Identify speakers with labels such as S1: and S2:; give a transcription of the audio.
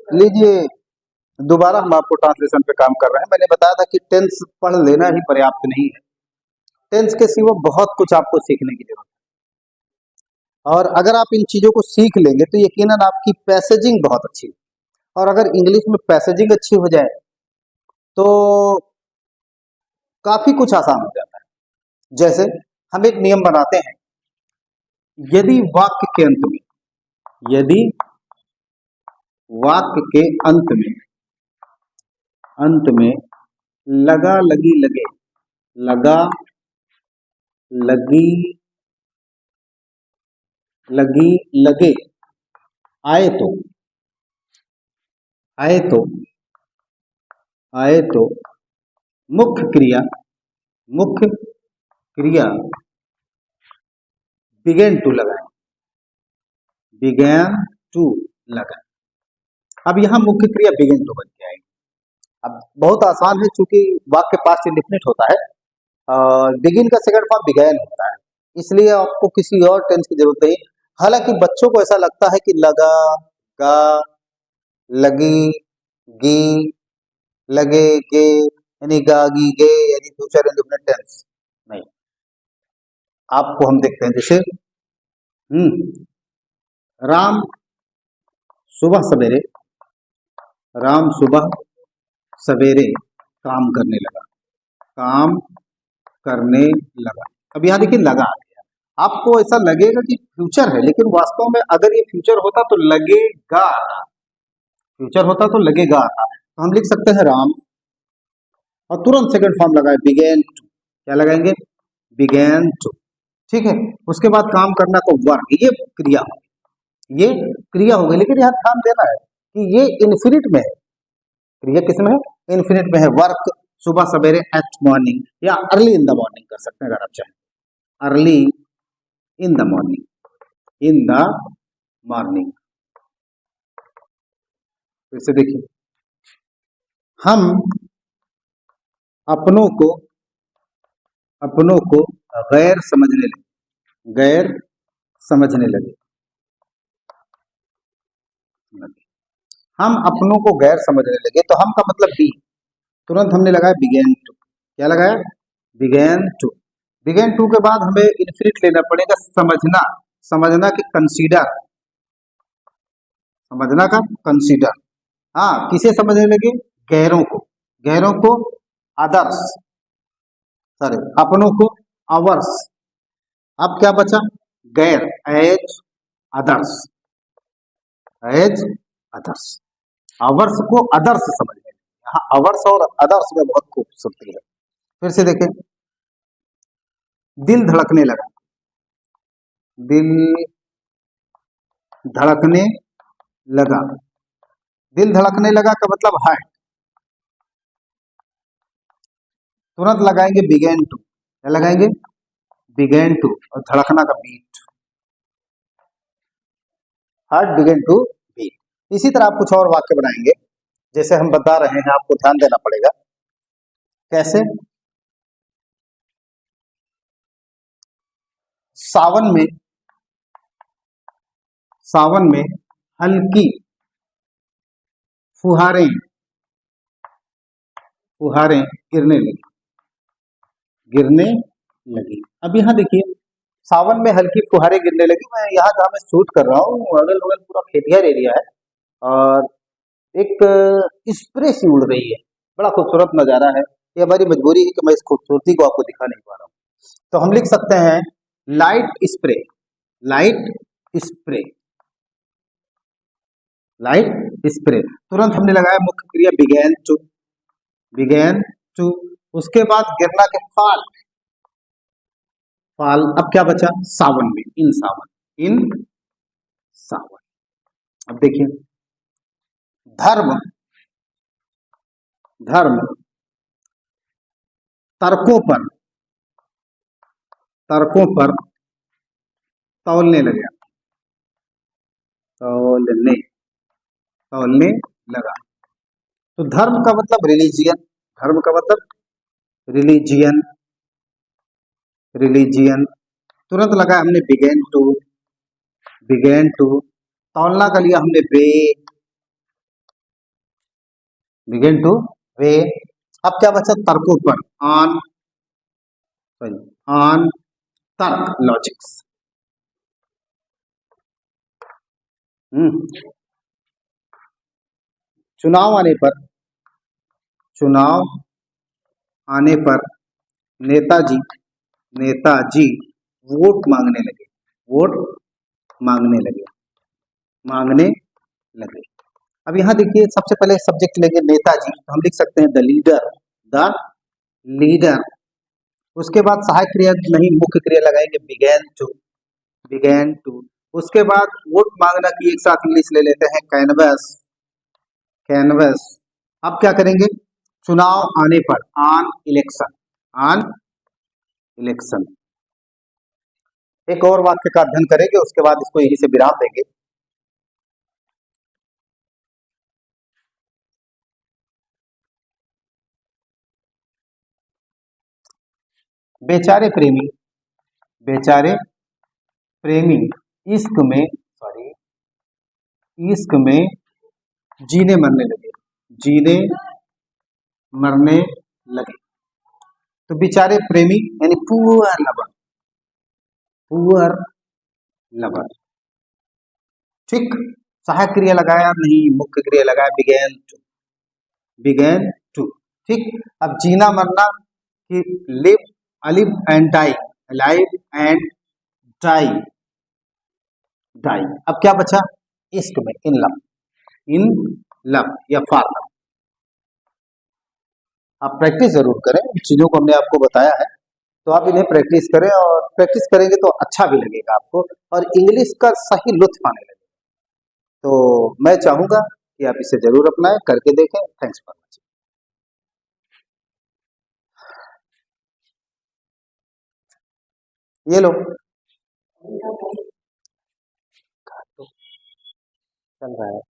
S1: लीजिए, दोबारा हम आपको ट्रांसलेशन पे काम कर रहे हैं। मैंने बताया था कि टेंस पढ़ लेना ही पर्याप्त नहीं है। टेंस के सिवा बहुत कुछ आपको सीखने की जरूरत है, और अगर आप इन चीजों को सीख लेंगे तो यकीनन आपकी पैसेजिंग बहुत अच्छी है। और अगर इंग्लिश में पैसेजिंग अच्छी हो जाए तो काफी कुछ आसान हो जाता है। जैसे हम एक नियम बनाते हैं, यदि वाक्य के अंत में, यदि वाक्य के अंत में लगा लगी लगे, लगा लगी लगी लगे आए तो, आए तो, आए तो मुख्य क्रिया, मुख्य क्रिया बिगेन टू लगाए, बिगेन टू लगाए। अब यहां मुख्य क्रिया बिगेन टू बन के आएगी। अब बहुत आसान है, चूंकि वाक्य पास्ट इंडेफिनिट होता है और बिगिन का सेकंड फॉर्म बिगैन होता है, इसलिए आपको किसी और टेंस की जरूरत नहीं। हालांकि बच्चों को ऐसा लगता है कि लगा, गा, लगी, गी, लगे, गे, यानी गागी, गे, यानी फ्यूचर इंडेफिनिट टेंस नहीं। आपको हम देखते हैं, जैसे राम सुबह सवेरे, राम सुबह सवेरे काम करने लगा, काम करने लगा। अब यहां देखिए लगा आ गया। आपको ऐसा लगेगा कि फ्यूचर है, लेकिन वास्तव में अगर ये फ्यूचर होता तो लगेगा था, फ्यूचर होता तो लगेगा था। तो हम लिख सकते हैं राम और तुरंत सेकंड फॉर्म लगाए बिगेन टू। क्या लगाएंगे? Begin to. ठीक है, उसके बाद काम करना तो वर्क, ये क्रिया हो, ये क्रिया हो गई। लेकिन यहाँ ध्यान देना है कि ये इन्फिनिट में है। क्रिया किसमें है? इन्फिनिट में है। वर्क सुबह सवेरे, एट मॉर्निंग, या अर्ली इन द मॉर्निंग कर सकते हैं अगर आप चाहें। Early in the morning, in the morning. फिर से देखिए, हम अपनों को गैर समझने लगे, गैर समझने लगे। हम अपनों को गैर समझने लगे, तो हम का मतलब बी, तुरंत हमने लगाया बिगेन टू। क्या लगाया? Begin to. बिगेन टू के बाद हमें इन्फिनिट लेना पड़ेगा, समझना, समझना के कंसीडर, समझना का कंसीडर। हाँ, किसे समझने लगे? गैरों को, गैरों को अदर्स, सॉरी अपनों को अवर्स। अब क्या बचा? गैर, as others, as others. Ours को अदर्स समझने, यहाँ अवर्स और अदर्स में बहुत खूबसूरती है। फिर से देखें, दिल धड़कने लगा, दिल धड़कने लगा। दिल धड़कने लगा का मतलब हार्ट, तुरंत लगाएंगे बिगेन टू। क्या लगाएंगे? बिगेन टू, और धड़कना का beat, heart begin to beat. इसी तरह आप कुछ और वाक्य बनाएंगे, जैसे हम बता रहे हैं, आपको ध्यान देना पड़ेगा। कैसे? सावन में, सावन में हल्की फुहारें, फुहारें गिरने लगी, गिरने लगी। अब यहाँ देखिए, सावन में हल्की फुहारें गिरने लगी। मैं यहाँ जहाँ मैं शूट कर रहा हूँ, अगल बगल पूरा खेतिहर एरिया है, और एक स्प्रे सी उड़ रही है। बड़ा खूबसूरत नजारा है। ये हमारी मजबूरी है कि मैं इस खूबसूरती को आपको दिखा नहीं पा रहा हूँ। तो हम लिख सकते हैं light spray, light spray, light spray. तुरंत हमने लगाया मुख्य क्रिया बिगेन टू, बिगेन टू। उसके बाद गिरना के फाल, फाल। अब क्या बचा? सावन में, इन सावन, इन सावन। अब देखिए, धर्म, धर्म तर्कों पर, तर्कों पर तौलने लगा, तौलने, तौलने लगा। तो धर्म का मतलब रिलीजियन, धर्म का मतलब रिलीजियन, रिलीजियन। तुरंत लगाया हमने बिगेन टू, बिगेन टू। तौलना का लिया हमने वे, बिगेन टू वे। अब क्या बचा? तर्कोत्पन्न, ऑन, सॉरी, ऑन तर्क, लॉजिक्स। चुनाव आने पर, चुनाव आने पर नेताजी, नेताजी वोट मांगने लगे, वोट मांगने लगे, मांगने लगे। अब यहाँ देखिए, सबसे पहले सब्जेक्ट लेंगे नेताजी, तो हम लिख सकते हैं द लीडर, द लीडर। उसके बाद सहायक क्रिया नहीं, मुख्य क्रिया लगाएंगे बिगैन टू, बिगैन टू। उसके बाद वोट मांगना की एक साथ इंग्लिश ले लेते हैं कैनवस, कैनवस। अब क्या करेंगे? चुनाव आने पर, ऑन इलेक्शन, ऑन इलेक्शन। एक और वाक्य का अध्ययन करेंगे, उसके बाद इसको यहीं से विराम देंगे। बेचारे प्रेमी, बेचारे प्रेमी इश्क में, सॉरी, इश्क में जीने मरने लगे, जीने मरने लगे। तो बेचारे प्रेमी यानी पुअर लवर, पुअर लवर। ठीक, सहायक क्रिया लगाया नहीं, मुख्य क्रिया लगाया बिगेन टू, बिगेन टू। ठीक, अब जीना मरना कि live, alive and die, alive and die, die. अब क्या बचा? इश्क में, इन लव, इन लव या फॉर लव। आप प्रैक्टिस जरूर करें, चीजों को हमने आपको बताया है, तो आप इन्हें प्रैक्टिस करें, और प्रैक्टिस करेंगे तो अच्छा भी लगेगा आपको, और इंग्लिश का सही लुत्फ आने लगेगा। तो मैं चाहूंगा कि आप इसे जरूर अपनाएं, करके देखें। Thanks for watching. ये लो, चल रहा है।